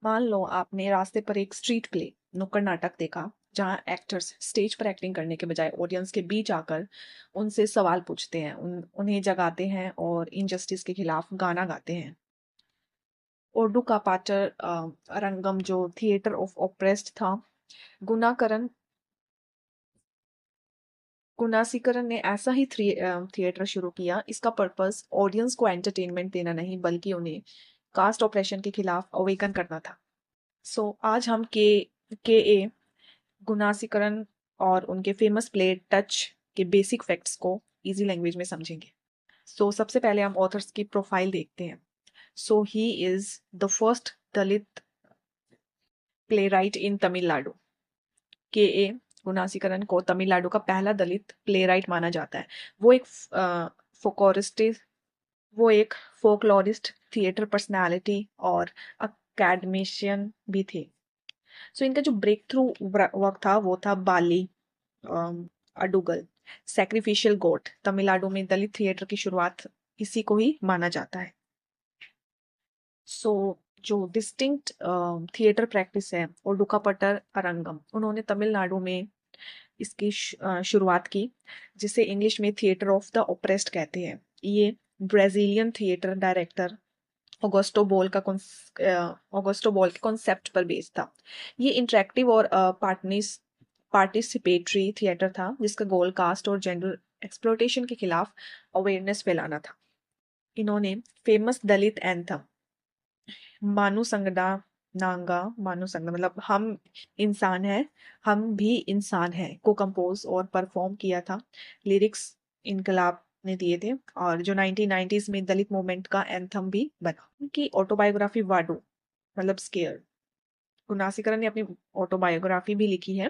मान लो आपने रास्ते पर एक स्ट्रीट प्ले नुक्कड़ नाटक देखा जहां एक्टर्स स्टेज पर एक्टिंग करने के बजाय ऑडियंस के बीच आकर उनसे सवाल पूछते हैं, उन्हें जगाते हैं और इनजस्टिस के खिलाफ गाना गाते हैं। उर्दू का पाटर रंगम जो थिएटर ऑफ ऑप्रेस्ड था, गुनाकरन गुनासीकरन ने ऐसा ही थिएटर शुरू किया। इसका पर्पस ऑडियंस को एंटरटेनमेंट देना नहीं बल्कि उन्हें कास्ट ऑपरेशन के खिलाफ अवेकन करना था। आज हम के ए गुनासीकरण और उनके फेमस प्ले टच के बेसिक फैक्ट्स को इजी लैंग्वेज में समझेंगे। सबसे पहले हम ऑथर्स की प्रोफाइल देखते हैं। He is the first Dalit playwright in Tamil Nadu. K A गुनासीकरण को तमिलनाडु का पहला दलित प्ले राइट माना जाता है। वो एक फोकोरिस्ट वो एक फोकलोरिस्ट, थिएटर पर्सनालिटी और अकेडमिशियन भी थे। इनका जो ब्रेक थ्रू वर्क था वो था बाली अडुगल, सैक्रिफिशियल गोट। तमिलनाडु में दलित थिएटर की शुरुआत इसी को ही माना जाता है। जो डिस्टिंक्ट थिएटर प्रैक्टिस है और डुकापट्टर अरंगम, उन्होंने तमिलनाडु में इसकी शुरुआत की, जिसे इंग्लिश में थिएटर ऑफ द ओप्रेस्ड कहते हैं। ये ब्राजीलियन थिएटर डायरेक्टर ऑगस्टो बोल के कॉन्सेप्ट पर बेस्ड था। ये इंटरेक्टिव और पार्टिसिपेटरी थिएटर था जिसका गोल कास्ट और जेंडर एक्सप्लोइटेशन के खिलाफ अवेयरनेस फैलाना था। इन्होंने फेमस दलित एंथम मानु संगदा नांगा मानु संगदा मतलब हम इंसान हैं, हम भी इंसान हैं को कंपोज और परफॉर्म किया था। लिरिक्स इनकलाब ने दिए थे और जो 1990s में दलित मूवमेंट का एंथम भी बना। उनकी ऑटोबायोग्राफी वाडू मतलब स्केयर, गुनासीकरण ने अपनी ऑटोबायोग्राफी भी लिखी है।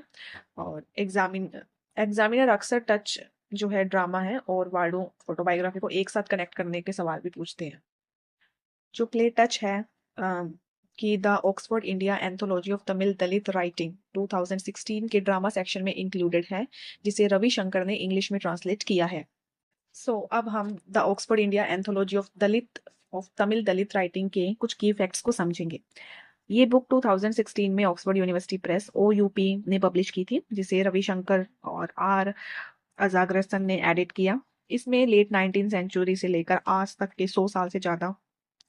और एग्जामिनर अक्सर टच जो है ड्रामा है और वाडू ऑटोबायोग्राफी को एक साथ कनेक्ट करने के सवाल भी पूछते हैं। जो प्ले टच है कि the Oxford India anthology of Tamil Dalit writing 2016 के ड्रामा सेक्शन में इंक्लूडेड है, जिसे रवि शंकर ने इंग्लिश में ट्रांसलेट किया है। अब हम the Oxford India anthology of Tamil Dalit writing के कुछ की फैक्ट्स को समझेंगे। ये बुक 2016 में ऑक्सफोर्ड यूनिवर्सिटी प्रेस OUP ने पब्लिश की थी, जिसे रविशंकर और R अजाग्रसन ने एडिट किया। इसमें लेट 19th सेंचुरी से लेकर आज तक के 100 साल से ज्यादा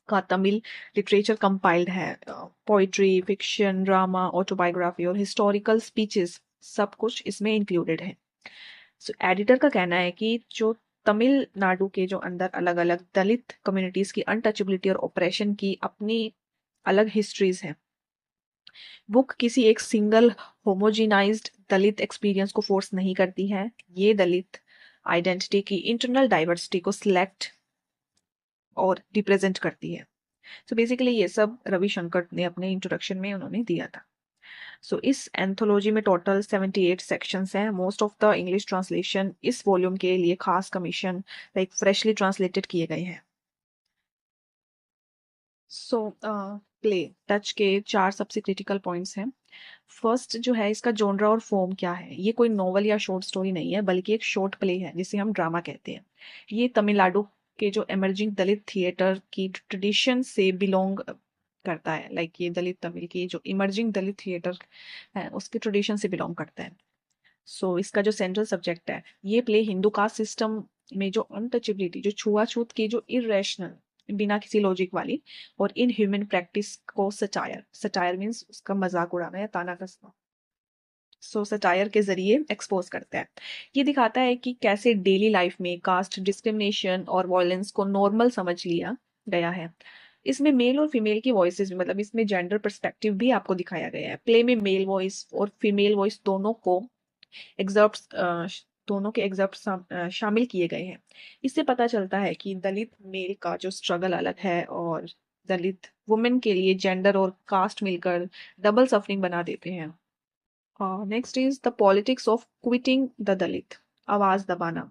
का तमिल लिटरेचर कंपाइल्ड है। पोइट्री, फिक्शन, ड्रामा, ऑटोबायोग्राफी और हिस्टोरिकल स्पीचेस सब कुछ इसमें इंक्लूडेड है। एडिटर का कहना है कि जो तमिलनाडु के जो अंदर अलग अलग दलित कम्युनिटीज की अनटचेबिलिटी और ऑपरेशन की अपनी अलग हिस्ट्रीज हैं। बुक किसी एक सिंगल होमोजिनाइज्ड दलित एक्सपीरियंस को फोर्स नहीं करती है। ये दलित आइडेंटिटी की इंटरनल डाइवर्सिटी को सिलेक्ट और रिप्रेजेंट करती है। बेसिकली ये सब रविशंकर ने अपने इंट्रोडक्शन में उन्होंने दिया था। इस एंथोलॉजी में टोटल 78 सेक्शंस हैं। Most of the English translation इस वॉल्यूम के लिए खास कमीशन लाइक फ्रेशली ट्रांसलेटेड किए गए हैं। प्ले टच के 4 सबसे क्रिटिकल पॉइंट्स हैं। फर्स्ट जो है, इसका जॉनरा और फॉर्म क्या है। ये कोई नॉवल या शॉर्ट स्टोरी नहीं है बल्कि एक शॉर्ट प्ले है जिसे हम ड्रामा कहते हैं। ये तमिलनाडु के जो एमर्जिंग दलित थिएटर की ट्रेडिशन से बिलोंग करता है। लाइक ये दलित तमिल की जो इमर्जिंग दलित थिएटर है उसके ट्रेडिशन से बिलोंग करता है। इसका जो सेंट्रल सब्जेक्ट है, ये प्ले हिंदू कास्ट सिस्टम में जो अनटचेबिलिटी, जो छुआछूत की, जो इरेशनल बिना किसी लॉजिक वाली और इन ह्यूमन प्रैक्टिस को सटायर मीन्स उसका मजाक उड़ाना या ताना कसना, सटायर के जरिए एक्सपोज करता है। ये दिखाता है कि कैसे डेली लाइफ में कास्ट डिस्क्रिमिनेशन और वायलेंस को नॉर्मल समझ लिया गया है। इसमें मेल और फीमेल की वॉइसेस भी, मतलब इसमें जेंडर पर्सपेक्टिव भी आपको दिखाया गया है। प्ले में मेल वॉइस और फीमेल वॉइस दोनों के एग्जर्प्ट शामिल किए गए हैं। इससे पता चलता है कि दलित मेल का जो स्ट्रगल अलग है और दलित वुमेन के लिए जेंडर और कास्ट मिलकर डबल सफरिंग बना देते हैं। Next is the politics of quieting the Dalit, आवाज दबाना,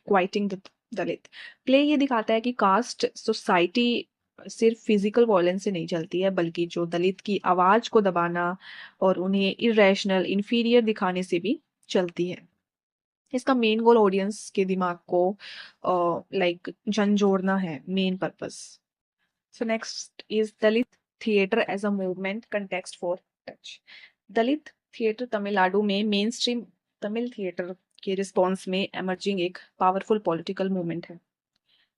क्वाइटिंग द दलित। प्ले ये दिखाता है कि कास्ट सोसाइटी सिर्फ फिजिकल वायलेंस से नहीं चलती है बल्कि जो दलित की आवाज को दबाना और उन्हें इरेशनल इंफीरियर दिखाने से भी चलती है। इसका मेन गोल ऑडियंस के दिमाग को लाइक झंझोड़ना है, main purpose. Next is Dalit theatre as a movement context for touch. Dalit theatre Tamil Nadu में मेन स्ट्रीम तमिल थिएटर के रिस्पॉन्स में एमर्जिंग एक पावरफुल पॉलिटिकल मूवमेंट है।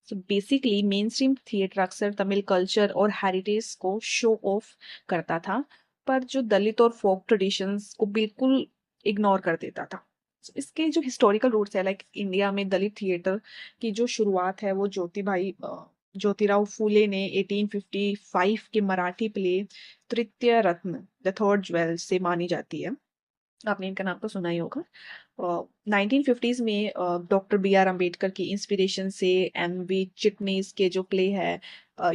So basically main stream theatre अक्सर तमिल कल्चर और हेरिटेज को शो ऑफ करता था, पर जो दलित और फोक ट्रेडिशंस को बिल्कुल इग्नोर कर देता था। So, इसके जो हिस्टोरिकल रूट्स है, लाइक इंडिया में दलित थिएटर की जो शुरुआत है वो ज्योतिराव फूले ने 1855 के मराठी प्ले तृतीय रत्न द थर्ड ज्वेल से मानी जाती है। आपने इनका नाम तो सुना ही होगा। 1950s में डॉक्टर बी आर अम्बेडकर की इंस्पिरेशन से एम वी चिटनीस के जो प्ले है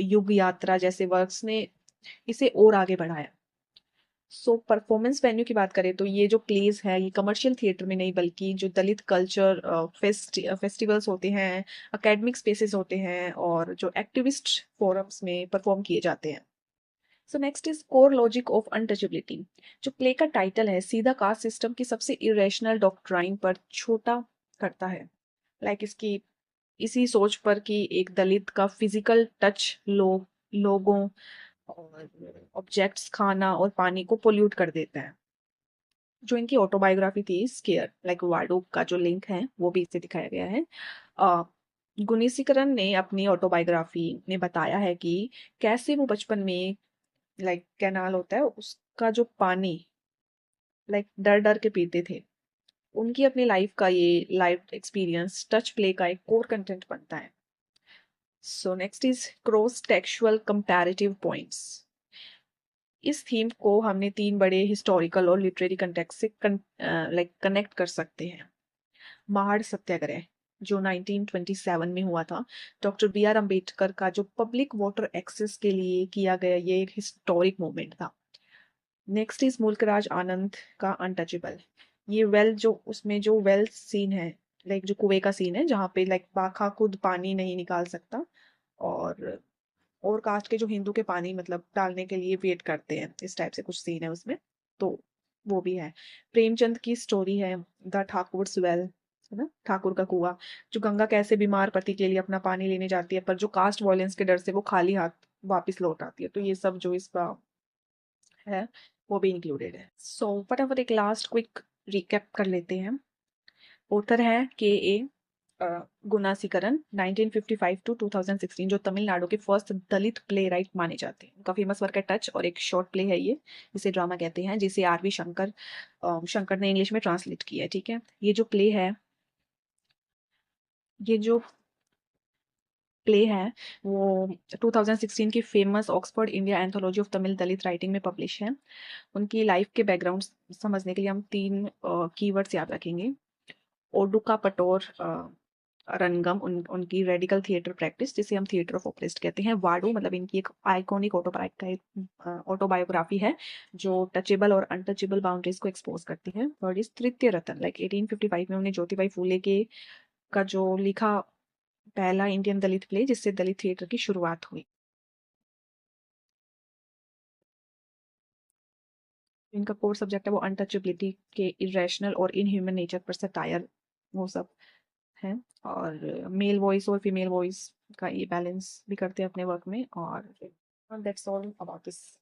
युग यात्रा जैसे वर्क्स ने इसे और आगे बढ़ाया। सो परफॉर्मेंस वेन्यू की बात करें तो ये जो प्लेस है ये कमर्शियल थिएटर में नहीं बल्कि जो दलित कल्चर फेस्टिवल्स होते हैं, एकेडमिक स्पेसेस होते हैं और जो एक्टिविस्ट फोरम्स में परफॉर्म किए जाते हैं। So next is core logic of untouchability. जो प्ले का टाइटल है सीधा कास्ट सिस्टम की सबसे इरेशनल डॉक्ट्राइन पर छोटा करता है। लाइक इसकी इसी सोच पर कि एक दलित का फिजिकल टच लोगों और ऑब्जेक्ट्स, खाना और पानी को पोल्यूट कर देता है। जो इनकी ऑटोबायोग्राफी थी स्केयर, लाइक वार्डो का जो लिंक है वो भी इससे दिखाया गया है। गुनीसीकरण ने अपनी ऑटोबायोग्राफी में बताया है कि कैसे वो बचपन में, लाइक कैनाल होता है उसका जो पानी लाइक डर डर के पीते थे। उनकी अपनी लाइफ का ये लाइफ एक्सपीरियंस टच प्ले का एक कोर कंटेंट बनता है। So next is cross textual comparative points. इस थीम को हमने तीन बड़े हिस्टोरिकल और लिटरेरी कंटेक्स्ट से कनेक्ट कर सकते हैं। महाड़ सत्याग्रह जो 1927 में हुआ था, डॉक्टर बी आर अम्बेडकर का जो पब्लिक वाटर एक्सेस के लिए किया गया ये एक हिस्टोरिक मूवमेंट था। नेक्स्ट इज मुल्कराज आनंद का अनटचेबल। ये वेल जो उसमें जो वेल सीन है, लाइक जो कुएं का सीन है जहाँ पे लाइक बाखा खुद पानी नहीं निकाल सकता और कास्ट के जो हिंदू के पानी मतलब डालने के लिए वेट करते हैं, इस टाइप से कुछ सीन है उसमें, तो वो भी है। प्रेमचंद की स्टोरी है द ठाकुर्स वेल, है ना, ठाकुर का कुआं। जो गंगा कैसे बीमार पति के लिए अपना पानी लेने जाती है पर जो कास्ट वायलेंस के डर से वो खाली हाथ वापस लौट आती है, तो ये सब जो इसका है वो भी इंक्लूडेड है। सो फटाफट एक लास्ट क्विक रिकैप कर लेते हैं। ऑथर है के ए गुनासीकरन 1955 टू 2016, जो तमिलनाडु के फर्स्ट दलित प्ले राइट माने जाते हैं। उनका फेमस वर्क है टच और एक शॉर्ट प्ले है ये, जिसे ड्रामा कहते हैं, जिसे आर वी शंकर ने इंग्लिश में ट्रांसलेट किया है। ठीक है, ये जो प्ले है वो 2016 की famous Oxford India anthology of Tamil Dalit writing में पब्लिश है। उनकी लाइफ के बैकग्राउंड समझने के लिए हम तीन कीवर्ड्स याद रखेंगे। ओडुका पटोर रनगम, उनकी रेडिकल थिएटर प्रैक्टिस जिसे हम थिएटर ऑफ ओपरेस्ट कहते हैं। वाडू मतलब इनकी एक आइकॉनिक ऑटोबायोग्राफी है जो टचेबल और अनटचेबल बाउंड्रीज को एक्सपोज करती है। थर्ड इज तृतीय रतन, लाइक 1855 में उन्हें ज्योतिबाई फूले के का जो लिखा पहला इंडियन दलित प्ले जिससे दलित थिएटर की शुरुआत हुई। इनका कोर सब्जेक्ट है वो अनटचेबिलिटी के इरेशनल और इनह्यूमन नेचर पर सटायर वो सब है, और मेल वॉइस और फीमेल वॉइस का ये बैलेंस भी करते हैं अपने वर्क में। और दैट्स ऑल अबाउट दिस।